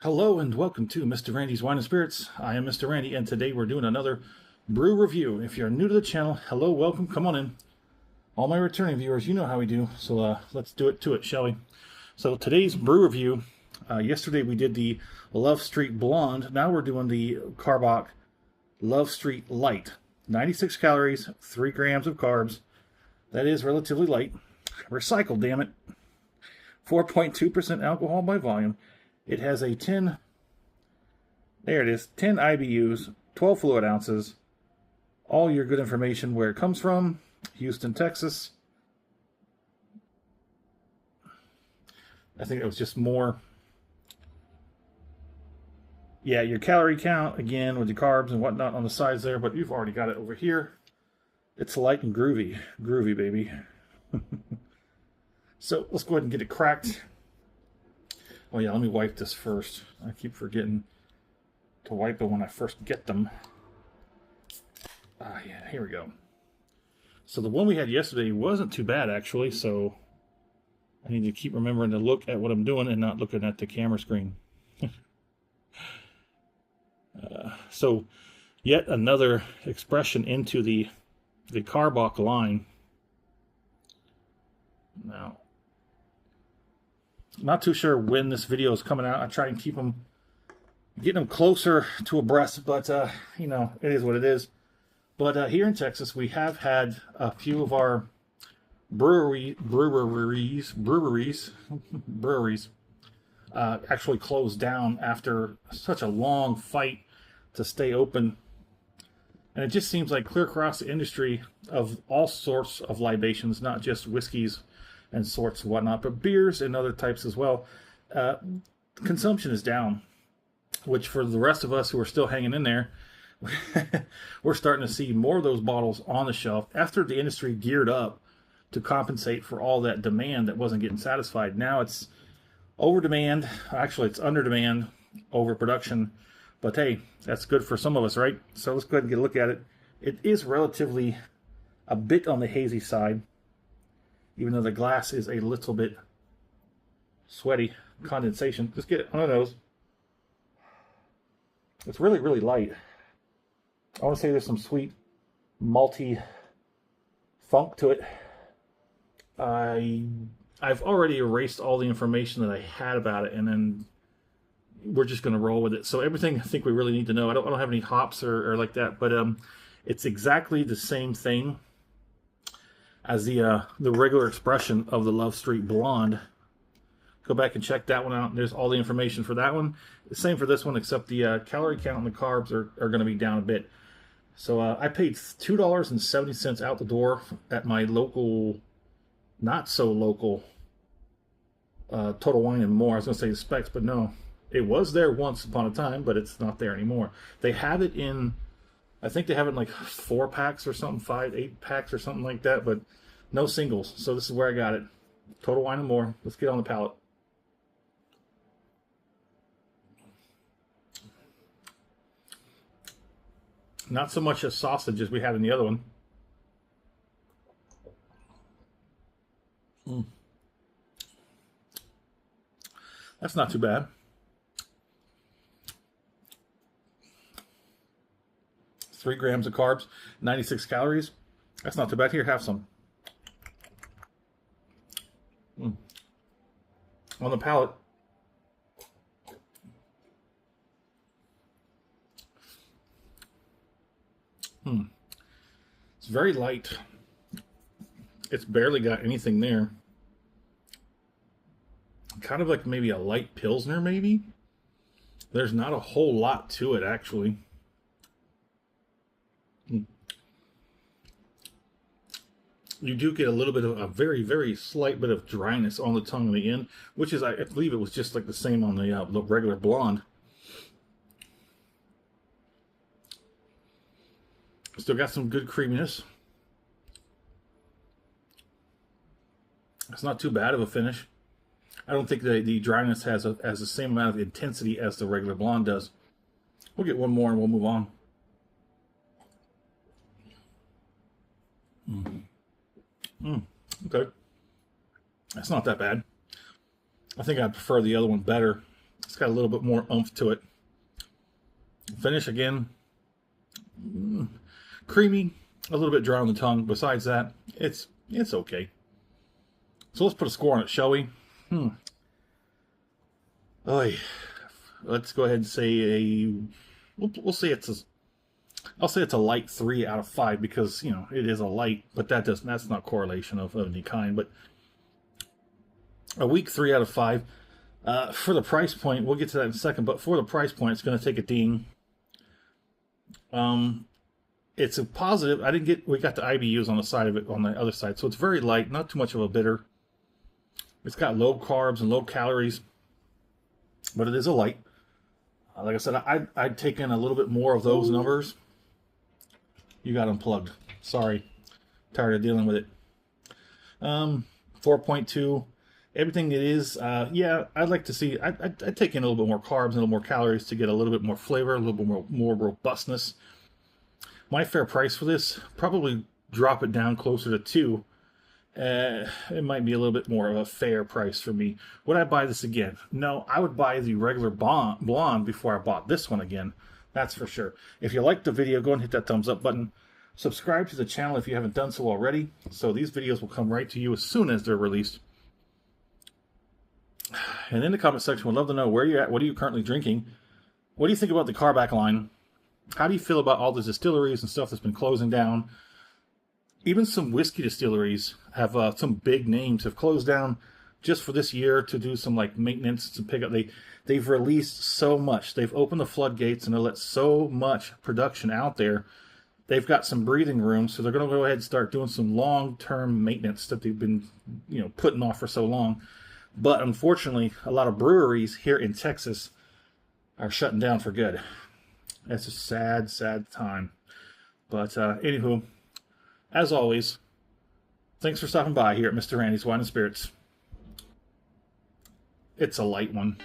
Hello and welcome to Mr. Randy's Wine and Spirits. I am Mr. Randy, and today we're doing another brew review. If you're new to the channel, hello, welcome, come on in. All my returning viewers, you know how we do, so let's do it to it, shall we? So today's brew review, yesterday we did the Love Street Blonde. Now we're doing the Karbach Love Street Light. 96 calories, 3 grams of carbs. That is relatively light. Recycled, damn it. 4.2% alcohol by volume. It has a 10 IBUs, 12 fluid ounces. All your good information where it comes from. Houston, Texas. I think it was just more. Yeah, your calorie count, again, with the carbs and whatnot on the sides there, but you've already got it over here. It's light and groovy. Groovy, baby. So let's go ahead and get it cracked. Oh yeah, let me wipe this first. I keep forgetting to wipe it when I first get them. Yeah, here we go. So the one we had yesterday wasn't too bad, actually, so I need to keep remembering to look at what I'm doing and not looking at the camera screen. So yet another expression into the Karbach line. Now, not too sure when this video is coming out. I try and keep them, getting them closer to abreast, but you know, it is what it is. But here in Texas, we have had a few of our breweries actually closed down after such a long fight to stay open. And it just seems like clear across the industry of all sorts of libations, not just whiskeys and sorts and whatnot, but beers and other types as well. Consumption is down, which for the rest of us who are still hanging in there, we're starting to see more of those bottles on the shelf after the industry geared up to compensate for all that demand that wasn't getting satisfied. Now it's over demand. Actually, it's under demand, overproduction. But hey, that's good for some of us, right? So let's go ahead and get a look at it. It is relatively a bit on the hazy side, even though the glass is a little bit sweaty. Condensation. Just get it on the nose. It's really, really light. I want to say there's some sweet, malty funk to it. I've already erased all the information that I had about it, and then we're just going to roll with it. So everything I think we really need to know. I don't have any hops or like that, but it's exactly the same thing as the regular expression of the Love Street Blonde. Go back and check that one out. There's all the information for that one. The same for this one, except the calorie count and the carbs are going to be down a bit. So I paid $2.70 out the door at my local, not so local, Total Wine and More. I was going to say the Specs, but no. It was there once upon a time, but it's not there anymore. They have it in, I think they have it in like 4 packs or something, 5, 8 packs or something like that, but no singles. So this is where I got it. Total Wine and More. Let's get on the palate. Not so much a sausage as we had in the other one. That's not too bad. 3 grams of carbs, 96 calories. That's not too bad. Here, have some. On the palate. It's very light. It's barely got anything there. Kind of like maybe a light Pilsner, maybe. There's not a whole lot to it, actually. You do get a little bit of a very, very slight bit of dryness on the tongue in the end, which is, I believe it was just like the same on the regular blonde. Still got some good creaminess. It's not too bad of a finish. I don't think the dryness has the same amount of intensity as the regular blonde does. We'll get one more and we'll move on. Okay. That's not that bad. I think I prefer the other one better. It's got a little bit more oomph to it. Finish again, creamy, a little bit dry on the tongue. Besides that, it's okay. So let's put a score on it, shall we? Oy. Let's go ahead and say we'll say I'll say it's a light 3 out of 5 because, you know, it is a light, but that's not correlation of any kind. But a weak 3 out of 5. For the price point, we'll get to that in a second, but for the price point, it's going to take a ding. It's a positive. We got the IBUs on the side of it, on the other side, so it's very light, not too much of a bitter. It's got low carbs and low calories, but it is a light. Like I said, I'd take in a little bit more of those numbers. You got unplugged. Sorry. Tired of dealing with it. 4.2. Everything it is, yeah, I'd like to see, I'd take in a little bit more carbs and a little more calories to get a little bit more flavor, a little bit more robustness. My fair price for this, probably drop it down closer to 2. It might be a little bit more of a fair price for me. Would I buy this again? No, I would buy the regular blonde before I bought this one again. That's for sure. If you liked the video, go and hit that thumbs up button. Subscribe to the channel if you haven't done so already, so these videos will come right to you as soon as they're released. And in the comment section, we'd love to know where you're at. What are you currently drinking? What do you think about the Karbach line? How do you feel about all the distilleries and stuff that's been closing down? Even some whiskey distilleries have some big names have closed down just for this year to do some like maintenance and pick up. They've released so much. They've opened the floodgates and they let so much production out there. They've got some breathing room, so they're going to go ahead and start doing some long-term maintenance that they've been, you know, putting off for so long. But unfortunately, a lot of breweries here in Texas are shutting down for good. That's a sad, sad time. But anywho, as always, thanks for stopping by here at Mr. Randy's Wine and Spirits. It's a light one.